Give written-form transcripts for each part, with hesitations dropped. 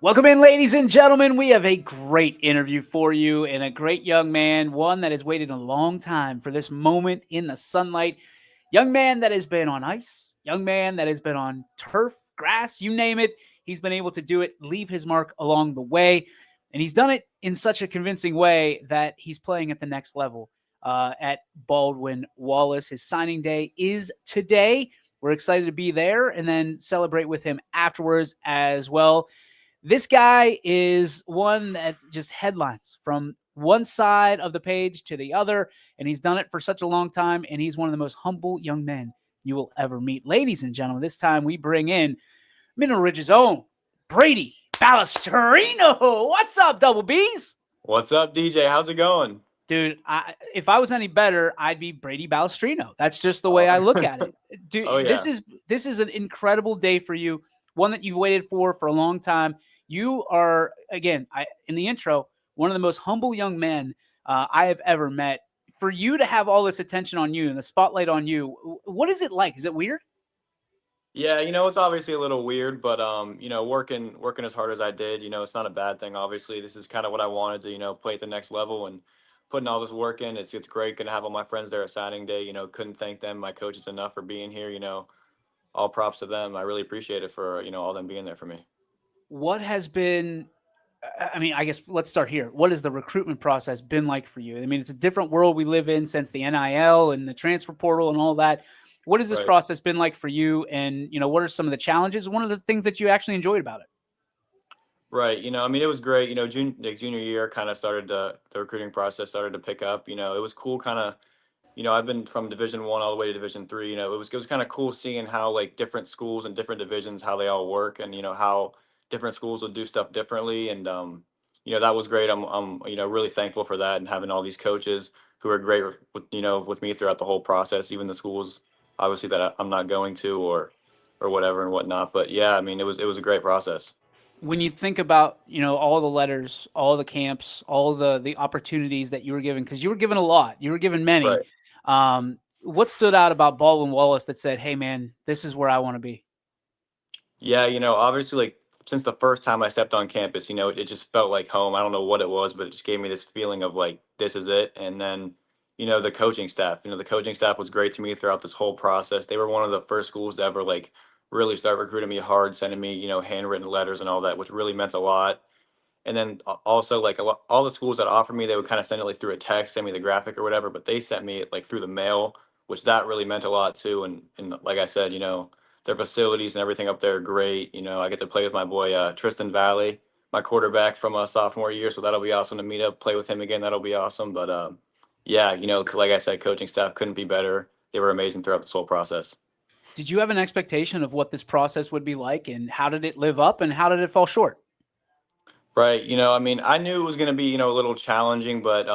Welcome in, ladies and gentlemen. We have a great interview for you and a great young man, one that has waited a long time for this moment in the sunlight. Young man that has been on ice, young man that has been on turf, grass, you name it. He's been able to do it, leave his mark along the way. And he's done it in such a convincing way that he's playing at the next level at Baldwin Wallace. His signing day is today. We're excited to be there and then celebrate with him afterwards as well. This guy is one that just headlines from one side of the page to the other, and he's done it for such a long time, and he's one of the most humble young men you will ever meet. Ladies and gentlemen, this time we bring in Mineral Ridge's own Brady Balestrino. What's up, Double B's? What's up, DJ? How's it going? Dude, if I was any better, I'd be Brady Balestrino. That's just the way I Oh, look at it. oh Dude, this yeah. is this is an incredible day for you, one that you've waited for a long time. You are, again, in the intro, one of the most humble young men I have ever met. For you to have all this attention on you and the spotlight on you, what is it like? Is it weird? Yeah, it's obviously a little weird, but working as hard as I did, it's not a bad thing. Obviously, this is kind of what I wanted to, play at the next level and putting all this work in. It's great. Gonna have all my friends there at signing day. Couldn't thank them, my coaches enough for being here. All props to them. I really appreciate it for, all them being there for me. What has been I mean, I guess let's start here. What has the recruitment process been like for you? I mean, it's a different world we live in since the NIL and the transfer portal and all that. What has this Right. process been like for you? And, what are some of the challenges? One of the things that you actually enjoyed about it? Right. It was great. Junior year kind of started the recruiting process started to pick up. It was cool kind of I've been from Division 1 all the way to Division 3. It was kind of cool seeing how like different schools and different divisions how they all work and how different schools will do stuff differently and that was great. I'm really thankful for that and having all these coaches who are great with me throughout the whole process, even the schools obviously that I'm not going to or whatever and whatnot. But yeah, it was a great process. When you think about, all the letters, all the camps, all the opportunities that you were given, because you were given a lot, you were given many. Right. What stood out about Baldwin Wallace that said, hey, man, this is where I want to be? Yeah, obviously, like since the first time I stepped on campus, it just felt like home. I don't know what it was, but it just gave me this feeling of like this is it. And then, the coaching staff was great to me throughout this whole process. They were one of the first schools to ever like really start recruiting me hard, sending me, handwritten letters and all that, which really meant a lot. And then also like all the schools that offered me, they would kind of send it like through a text, send me the graphic or whatever, but they sent me it like through the mail, which that really meant a lot too. And like I said, their facilities and everything up there are great. I get to play with my boy Tristan Valley, my quarterback from sophomore year, so that'll be awesome to meet up, play with him again. That'll be awesome. But yeah, like I said, coaching staff couldn't be better. They were amazing throughout this whole process. Did you have an expectation of what this process would be like, and how did it live up, and how did it fall short? Right. I knew it was going to be, a little challenging, but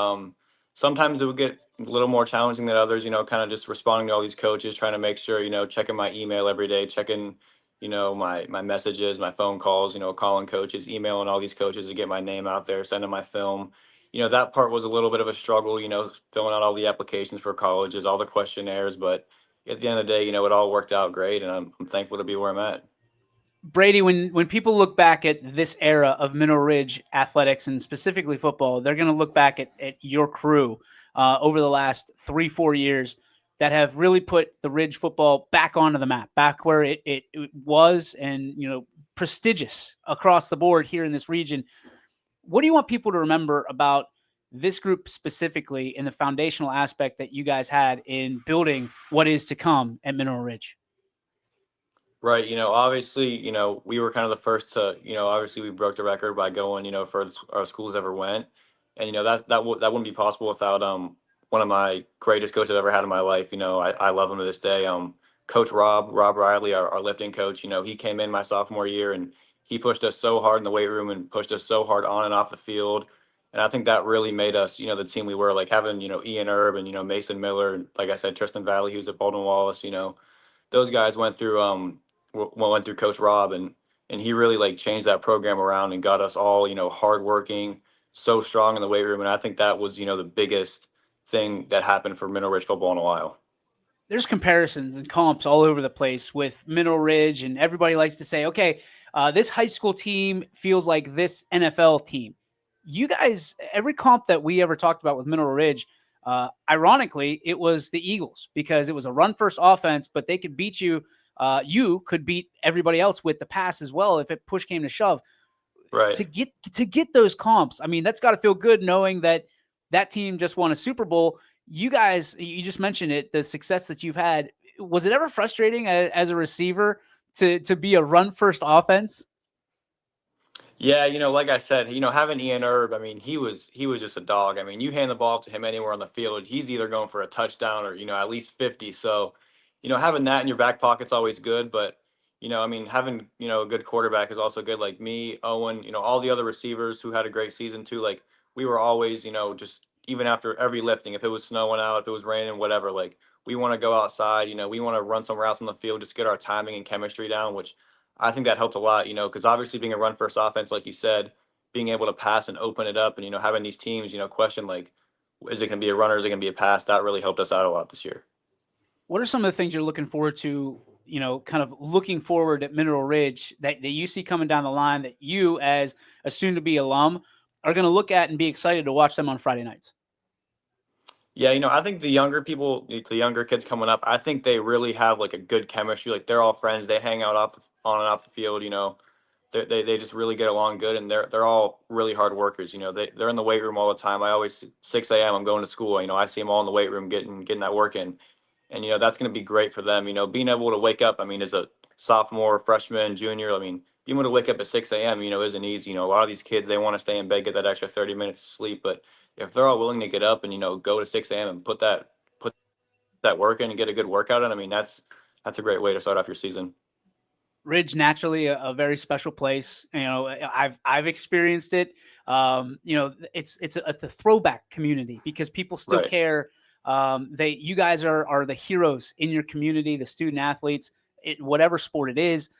sometimes it would get a little more challenging than others, kind of just responding to all these coaches, trying to make sure, checking my email every day, checking, my messages, my phone calls, calling coaches, emailing all these coaches to get my name out there, sending my film. That part was a little bit of a struggle, filling out all the applications for colleges, all the questionnaires, but at the end of the day, it all worked out great, and I'm thankful to be where I'm at. Brady, when people look back at this era of Mineral Ridge athletics and specifically football, they're going to look back at your crew over the last 3-4 years that have really put the Ridge football back onto the map, back where it was, and prestigious across the board here in this region. What do you want people to remember about this group specifically in the foundational aspect that you guys had in building what is to come at Mineral Ridge? Right. Obviously, we were kind of the first to, obviously we broke the record by going, furthest our schools ever went. And, that wouldn't be possible without one of my greatest coaches I've ever had in my life. I love him to this day. Coach Rob Riley, our lifting coach, he came in my sophomore year and he pushed us so hard in the weight room and pushed us so hard on and off the field. And I think that really made us, the team we were, like having, Ian Erb and, Mason Miller, and like I said, Tristan Valley, he was at Baldwin Wallace, those guys went through Coach Rob, and he really like changed that program around and got us all hardworking, so strong in the weight room, and I think that was the biggest thing that happened for Mineral Ridge football in a while. There's comparisons and comps all over the place with Mineral Ridge, and everybody likes to say, okay, This high school team feels like this NFL team. You guys, every comp that we ever talked about with Mineral Ridge, ironically, it was the Eagles because it was a run first offense, but they could beat you. You could beat everybody else with the pass as well if it push came to shove. Right. To get those comps, I mean, that's got to feel good knowing that that team just won a Super Bowl. You guys, you just mentioned it, the success that you've had. Was it ever frustrating as a receiver to be a run first offense? Yeah, like I said, having Ian Herb, I mean, he was just a dog. I mean, you hand the ball to him anywhere on the field, he's either going for a touchdown or, at least 50. So, having that in your back pocket's always good. But, I mean, having, a good quarterback is also good. Like me, Owen, all the other receivers who had a great season too. Like we were always, just even after every lifting, if it was snowing out, if it was raining, whatever, like we want to go outside, we want to run some routes on the field, just get our timing and chemistry down, which I think that helped a lot, because obviously being a run first offense, like you said, being able to pass and open it up and, having these teams, question like, is it going to be a runner? Is it going to be a pass? That really helped us out a lot this year. What are some of the things you're looking forward to, kind of looking forward at Mineral Ridge that you see coming down the line that you, as a soon to be alum, are going to look at and be excited to watch them on Friday nights? Yeah, I think the younger people, the younger kids coming up, I think they really have like a good chemistry. Like they're all friends. They hang out on and off the field. They just really get along good, and they're all really hard workers. They're in the weight room all the time. I always 6 a.m. I'm going to school. I see them all in the weight room getting that work in, and that's going to be great for them. Being able to wake up. I mean, as a sophomore, freshman, junior, I mean, being able to wake up at 6 a.m. Isn't easy. A lot of these kids they want to stay in bed, get that extra 30 minutes of sleep, but if they're all willing to get up and go to 6 a.m. and put that work in and get a good workout in, I mean that's a great way to start off your season. Ridge naturally a very special place. I've experienced it. It's a throwback community because people still Right. care. You guys are the heroes in your community, the student athletes, whatever sport it is.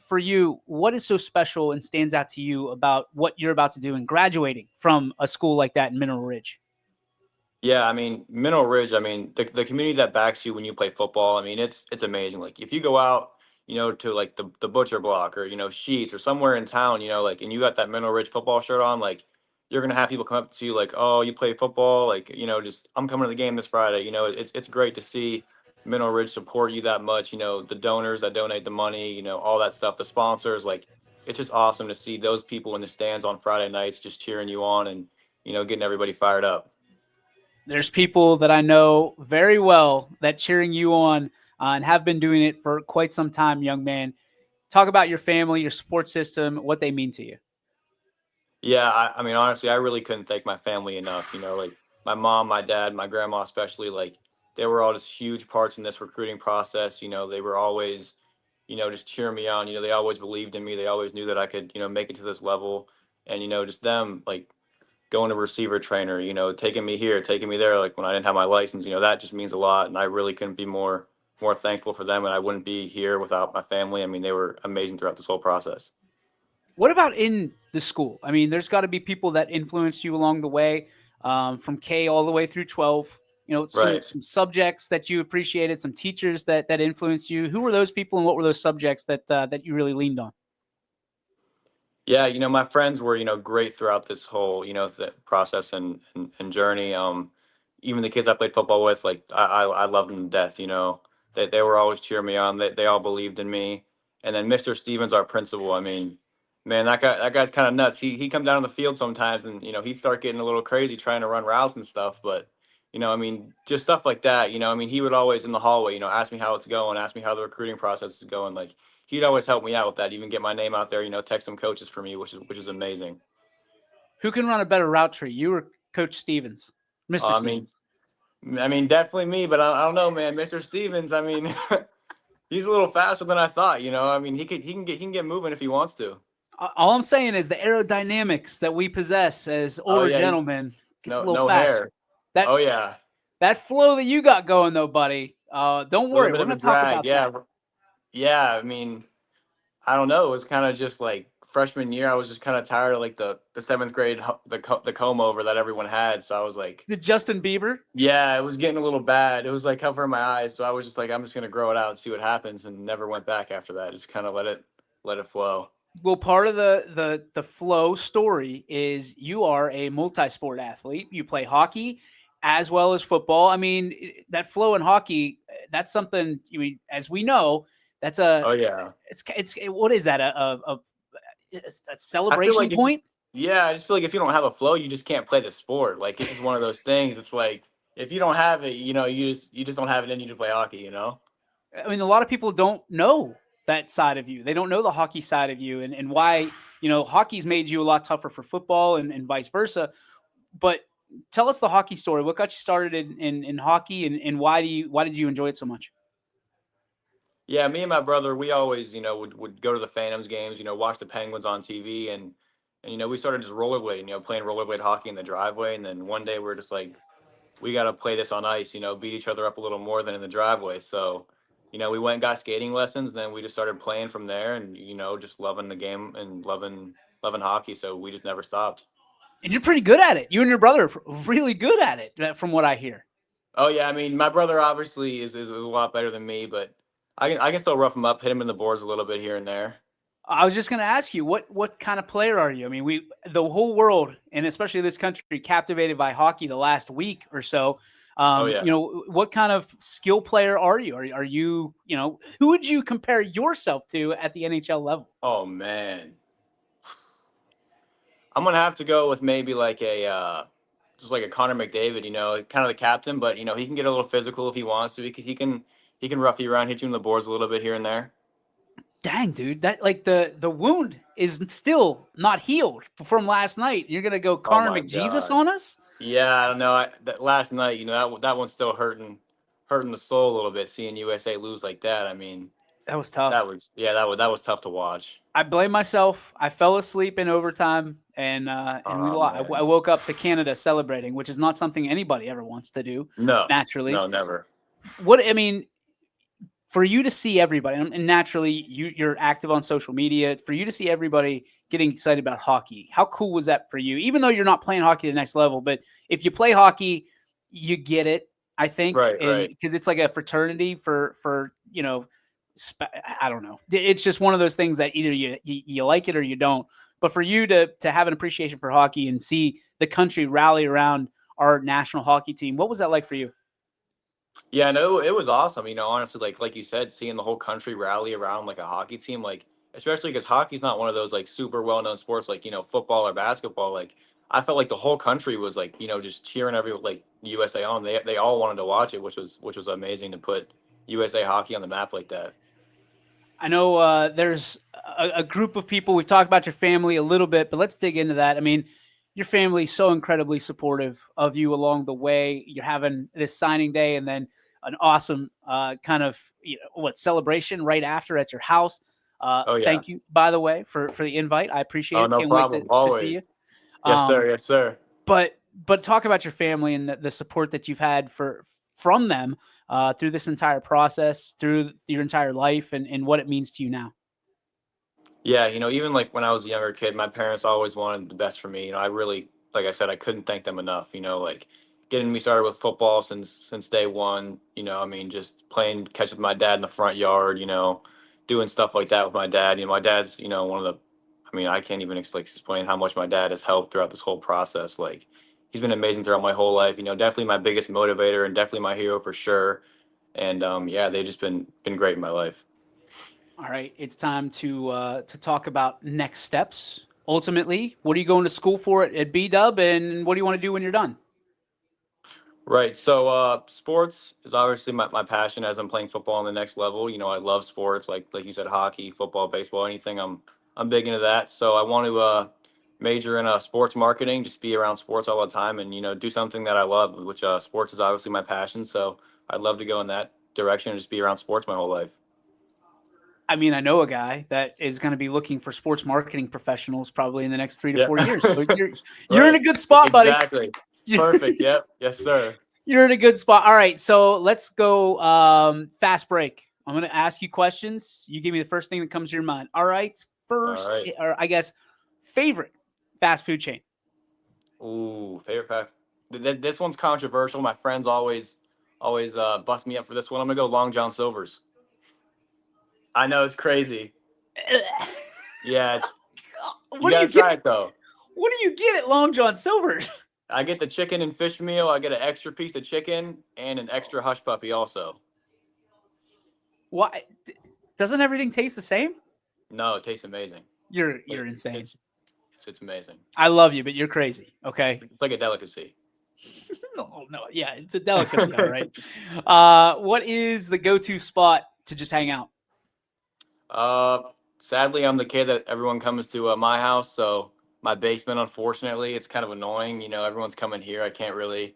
For you, what is so special and stands out to you about what you're about to do and graduating from a school like that in Mineral Ridge? Yeah, I mean, Mineral Ridge, I mean, the community that backs you when you play football, I mean, it's amazing. Like if you go out, to like the butcher block or, Sheets or somewhere in town, like and you got that Mineral Ridge football shirt on, like you're gonna have people come up to you like, oh, you play football, like, just I'm coming to the game this Friday. It's great to see Mineral Ridge support you that much, the donors that donate the money, all that stuff, the sponsors, like it's just awesome to see those people in the stands on Friday nights just cheering you on and, getting everybody fired up. There's people that I know very well that cheering you on and have been doing it for quite some time, young man. Talk about your family, your support system, what they mean to you. Yeah, I mean, honestly, I really couldn't thank my family enough. Like my mom, my dad, my grandma, especially, like they were all just huge parts in this recruiting process. They were always, just cheering me on. They always believed in me. They always knew that I could, make it to this level. And, just them like going to receiver trainer, taking me here, taking me there, like when I didn't have my license, that just means a lot. And I really couldn't be more thankful for them. And I wouldn't be here without my family. I mean, they were amazing throughout this whole process. What about in the school? I mean, there's got to be people that influenced you along the way, from K all the way through 12. Some Right. some subjects that you appreciated, some teachers that influenced you. Who were those people, and what were those subjects that you really leaned on? Yeah, my friends were, great throughout this whole, process and journey. Even the kids I played football with, like I loved them to death. They were always cheering me on. They all believed in me. And then Mr. Stevens, our principal, I mean, man, that guy's kind of nuts. He come down on the field sometimes, and he'd start getting a little crazy trying to run routes and stuff. But I mean, just stuff like that. I mean, he would always in the hallway, ask me how it's going, ask me how the recruiting process is going, like he'd always help me out with that, even get my name out there, text some coaches for me, which is amazing. Who can run a better route tree, you or Coach Stevens, Mr. I mean, Stevens? definitely me, but I don't know, man. Mr. Stevens, I mean, he's a little faster than I thought. I mean, he can get moving if he wants to. All I'm saying is the aerodynamics that we possess as Oh older yeah, he's gentlemen gets a no little no faster. hair. That Oh yeah, that flow that you got going though, buddy. Don't a little worry, bit we're of a gonna talk drag. about Yeah, that. yeah. I mean, I don't know. It was kind of just like freshman year. I was just kind of tired of like the seventh grade the comb over that everyone had. So I was like, Did Justin Bieber? yeah, it was getting a little bad. It was like covering my eyes. So I was just like, I'm just gonna grow it out and see what happens, and never went back after that. Just kind of let it. let it flow. Well, part of the flow story is you are a multi-sport athlete. You play hockey as well as football. I mean, that flow in hockey, that's something. I mean, as we know, that's a Oh yeah. it's what is that a I feel celebration like if point? yeah, I just feel like if you don't have a flow, you just can't play the sport. Like it's just one of those things. It's like if you don't have it, you just don't have it in you to play hockey. I mean, a lot of people don't know that side of you. They don't know the hockey side of you and why, hockey's made you a lot tougher for football and vice versa. But tell us the hockey story. What got you started in hockey and why did you enjoy it so much? Yeah, me and my brother, we always, would go to the Phantoms games, watch the Penguins on TV, and we started just rollerblading, playing rollerblade hockey in the driveway, and then one day we're just like, we got to play this on ice, beat each other up a little more than in the driveway. So, we went and got skating lessons, then we just started playing from there, and just loving the game and loving hockey. So we just never stopped. And you're pretty good at it. You and your brother are really good at it, from what I hear. Oh yeah, I mean, my brother obviously is a lot better than me, but I can still rough him up, hit him in the boards a little bit here and there. I was just going to ask you, what kind of player are you? I mean, the whole world and especially this country captivated by hockey the last week or so. Oh yeah. What kind of skill player are you? Are you, who would you compare yourself to at the NHL level? Oh man. I'm gonna have to go with maybe like a just like a Connor McDavid, kind of the captain, but he can get a little physical if he wants to. He can rough you around, hit you in the boards a little bit here and there. Dang, dude, that like the wound is still not healed from last night. You're gonna go Oh Connor my McJesus god. on us? Yeah, I don't know. That last night, that one's still hurting the soul a little bit. Seeing USA lose like that. I mean, That was that tough. was yeah, that was tough to watch. I blame myself. I fell asleep in overtime, and we Oh lost. I man. woke up to Canada celebrating, which is not something anybody ever wants to do. No, Naturally, no, never. what I mean, for you to see everybody, and naturally you're active on social media. For you to see everybody getting excited about hockey, how cool was that for you? Even though you're not playing hockey the next level, but if you play hockey, you get it. I think, Right, and right. because it's like a fraternity for I don't know. It's just one of those things that either you like it or you don't. But for you to have an appreciation for hockey and see the country rally around our national hockey team, what was that like for you? Yeah, no, it was awesome. Honestly, like you said, seeing the whole country rally around like a hockey team, like especially because hockey's not one of those like super well known sports like football or basketball. Like I felt like the whole country was like just cheering every like USA on. They all wanted to watch it, which was amazing to put USA hockey on the map like that. I know there's a group of people. We've talked about your family a little bit, but let's dig into that. I mean, your family's so incredibly supportive of you along the way. You're having this signing day and then an awesome kind of celebration right after at your house. Oh yeah. Thank you, by the way, for the invite. I appreciate Oh it. no Can't wait problem. to see Always. you. Yes Um, sir. Yes sir. but talk about your family and the support that you've had from them through this entire process, through your entire life, and what it means to you now. Yeah, even like when I was a younger kid, my parents always wanted the best for me. I really, like I said, I couldn't thank them enough. Like getting me started with football since day one. I mean, just playing catch with my dad in the front yard. Doing stuff like that with my dad. My dad's one of the. I mean, I can't even explain how much my dad has helped throughout this whole process. Like, he's been amazing throughout my whole life. Definitely my biggest motivator and definitely my hero for sure. And yeah, they've just been great in my life. All right, it's time to talk about next steps. Ultimately, what are you going to school for at B Dub, and what do you want to do when you're done? Right. So sports is obviously my passion as I'm playing football on the next level. I love sports like you said, hockey, football, baseball, anything. I'm big into that. So I want to major in sports marketing, just be around sports all the time and do something that I love, which sports is obviously my passion. So I'd love to go in that direction and just be around sports my whole life. I mean, I know a guy that is going to be looking for sports marketing professionals probably in the next three to Yeah. 4 years. So you're in Right. a good spot, buddy. Exactly. Perfect. Yep. Yes, sir. You're in a good spot. All right, so let's go fast break. I'm going to ask you questions. You give me the first thing that comes to your mind. All right, All first, right. or I guess favorite fast food chain. Ooh, favorite five. This one's controversial. My friends always bust me up for this one. I'm gonna go Long John Silver's. I know it's crazy. Yeah, it's you What do gotta you get? try it though. What do you get at Long John Silver's? I get the chicken and fish meal. I get an extra piece of chicken and an extra hush puppy also. Why doesn't everything taste the same? No, it tastes amazing. You're It, insane. it's amazing. I love you, but you're crazy. Okay. It's like a delicacy. No, no, yeah, it's a delicacy, all right. What is the go-to spot to just hang out? Uh, Sadly, I'm the kid that everyone comes to my house, so my basement, unfortunately, it's kind of annoying. Everyone's coming here. I can't really,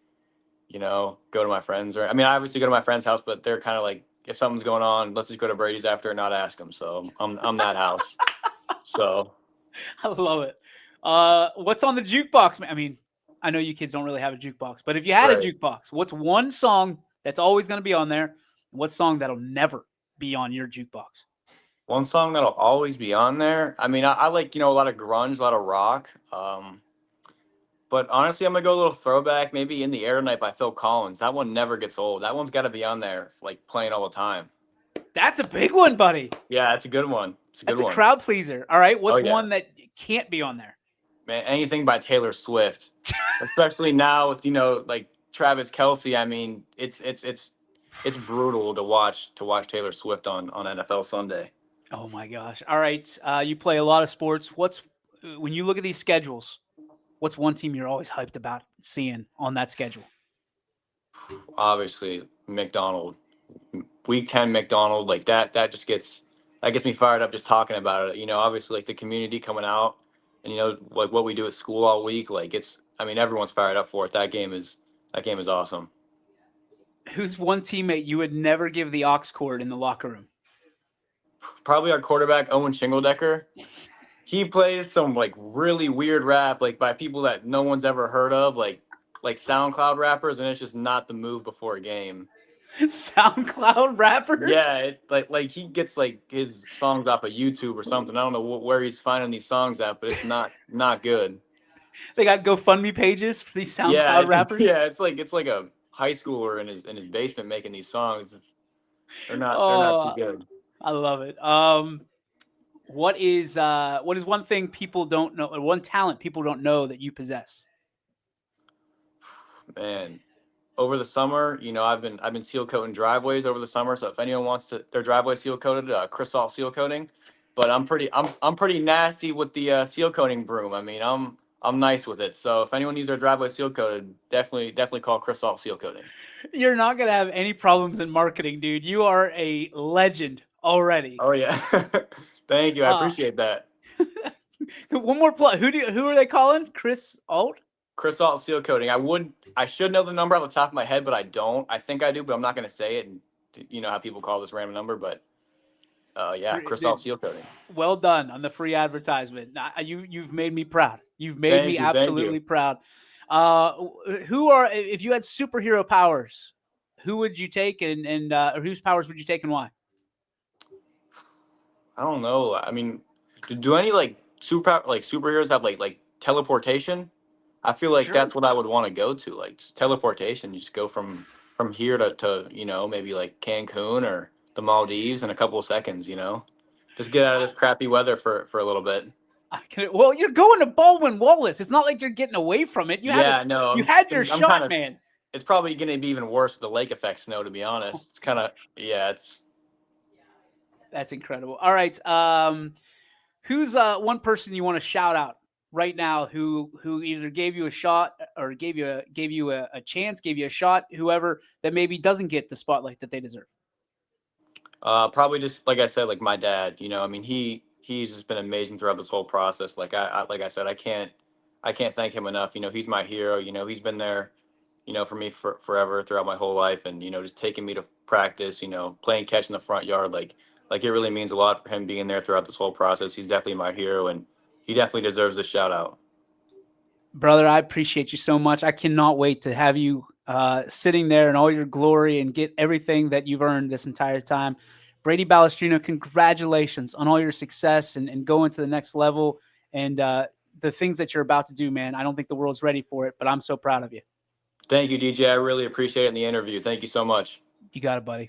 go to my friends or I mean, I obviously go to my friend's house, but they're kind of like, if something's going on, let's just go to Brady's after and not ask them. So I'm that house. So I love it. What's on the jukebox? I mean, I know you kids don't really have a jukebox, but if you had a right. jukebox, what's one song that's always going to be on there? What song that'll never be on your jukebox? One song that'll always be on there. I mean, I like, a lot of grunge, a lot of rock. But honestly, I'm gonna go a little throwback, maybe "In the Air Tonight" by Phil Collins. That one never gets old. That one's got to be on there, like playing all the time. That's a big one, buddy. Yeah, it's a good one. It's a good That's a one. crowd pleaser. All right, Oh what's yeah, one that can't be on there? man. Anything by Taylor Swift, especially now with like Travis Kelsey. I mean, it's brutal to watch Taylor Swift on NFL Sunday. Oh my gosh. All right, you play a lot of sports. What's when you look at these schedules? What's one team you're always hyped about seeing on that schedule? Obviously, McDonald. Week 10 McDonald, like that gets me fired up just talking about it. Obviously like the community coming out and like what we do at school all week, like I mean everyone's fired up for it. That game is awesome. Who's one teammate you would never give the aux cord in the locker room? Probably our quarterback Owen Shingledecker. He plays some like really weird rap like by people that no one's ever heard of, like SoundCloud rappers, and it's just not the move before a game. SoundCloud Yeah, rappers? it like he gets like his songs off of YouTube or something. I don't know where he's finding these songs at, but it's not good. They got GoFundMe pages for these Yeah, SoundCloud rappers. yeah, it's like a high schooler in his basement making these songs. They're not too Oh, good. I love it. What is one thing people don't know, or one talent people don't know that you possess? Man, over the summer, I've been seal coating driveways over the summer. So if anyone wants their driveway seal coated, Chris Salt seal coating. But I'm pretty nasty with the seal coating broom. I mean, I'm nice with it. So if anyone needs their driveway seal coated, definitely call Chris Salt seal coating. You're not gonna have any problems in marketing, dude. You are a legend already. Oh yeah, thank you. I Uh, appreciate that. one more plug. Who are they calling? Chris Alt? Chris Salt seal coating. I should know the number off the top of my head, but I don't. I think I do, but I'm not going to say it. And you know how people call this random number, but yeah, Free, Chris Salt dude, seal coating. well done on the free advertisement. You've made me proud. You've made me Thank absolutely you. proud. Who are if you had superhero powers, who would you take and or whose powers would you take and why? I don't know. I mean, do any superheroes have like teleportation? I feel like Sure. that's what I would want to go to. Like just teleportation. You just go from here to maybe like Cancun or the Maldives in a couple of seconds. Just get out of this crappy weather for a little bit. Well, you're going to Baldwin Wallace. It's not like you're getting away from it. Yeah, no, You had your I'm kind shot, of. man. It's probably going to be even worse with the lake effect snow. To be honest, it's kind of yeah. It's That's incredible. All right. Who's one person you want to shout out right now who either gave you a shot or gave you a chance, gave you a shot, whoever that maybe doesn't get the spotlight that they deserve? probably just like I said, like my dad. I mean, he's just been amazing throughout this whole process. Like I said, I can't thank him enough. He's my hero. He's been there. For me forever throughout my whole life, and just taking me to practice. Playing catch in the front yard. Like it really means a lot for him being there throughout this whole process. He's definitely my hero, and he definitely deserves this shout out. Brother, I appreciate you so much. I cannot wait to have you sitting there in all your glory and get everything that you've earned this entire time. Brady Balestrino, congratulations on all your success and going to the next level and the things that you're about to do, man. I don't think the world's ready for it, but I'm so proud of you. Thank you, DJ. I really appreciate it in the interview. Thank you so much. You got it, buddy.